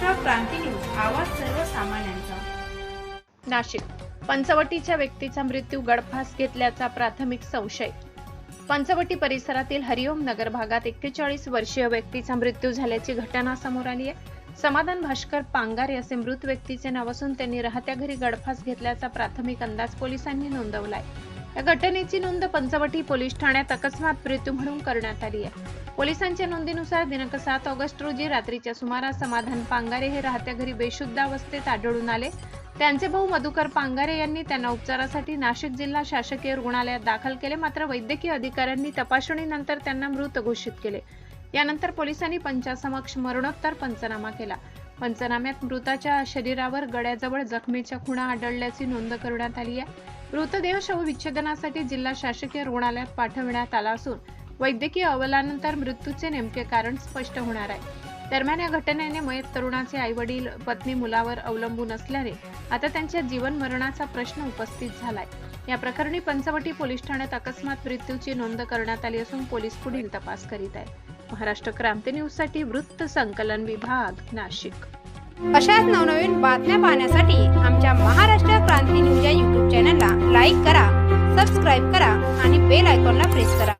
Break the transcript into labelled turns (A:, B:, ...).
A: महाराष्ट्र क्रांती news, आवाज सर्वसामान्यांचा।
B: नाशिक पंचवटीच्या व्यक्तीचा मृत्यू गळफास घेतल्याचा प्राथमिक संशय। पंचवटी परिसरातील हरिओम नगर भागात 41 वर्षीय व्यक्तीचा मृत्यू झाल्याची घटना समोर आली आहे। समाधान भास्कर पांगारे असे मृत व्यक्तीचे नाव असून त्यांनी राहत्या घरी गळफास घेतल्याचा प्राथमिक अंदाज पोलिसांनी नोंदवलाय। या घटनेची नोंद पंचवटी पोलीस ठाण्यात अकस्मात मृत्यू म्हणून करण्यात आली आहे। पोलिसांच्या नोंदीनुसार दिनांक 7 ऑगस्ट रोजी रात्रीच्या सुमारास समाधान पांगारे हे राहत्या घरी बेशुद्ध अवस्थेत आढळून आले। त्यांचे भाऊ मधुकर पांगारे यांनी त्यांना उपचारासाठी नाशिक जिल्हा शासकीय रुग्णालयात दाखल केले, मात्र वैद्यकीय अधिकाऱ्यांनी तपासणीनंतर त्यांना मृत घोषित केले। यानंतर पोलिसांनी पंचासमक्ष मरणोत्तर पंचनामा केला। पंचनाम्यात मृताच्या शरीरावर गळ्याजवळ जखमेच्या खुणा आढळल्याची नोंद करण्यात आली आहे। मृतदेह शवविच्छेदनासाठी जिल्हा शासकीय रुग्णालयात पाठवण्यात आला असून वैद्यकीय अहवालानंतर मृत्यूचे नेमके कारण स्पष्ट होणार आहे। दरम्यान या घटनेने मयत तरुणाचे आई-वडील, पत्नी मुलावर अवलंबून असल्याने आता त्यांच्या जीवन मरणाचा प्रश्न उपस्थित झालाय। या प्रकरणी पंचवटी पोलीस ठाण्यात अकस्मात मृत्यूची नोंद करण्यात आली असून पोलीस पुढील तपास करीत आहेत। महाराष्ट्र क्रांती न्यूज साठी वृत्त संकलन विभाग, नाशिक।
C: अशाच नवनवीन बातम्या पाहण्यासाठी आमच्या महाराष्ट्र क्रांती न्यूज या YouTube चॅनलला लाईक करा, सबस्क्राईब करा आणि बेल आयकॉनला प्रेस करा।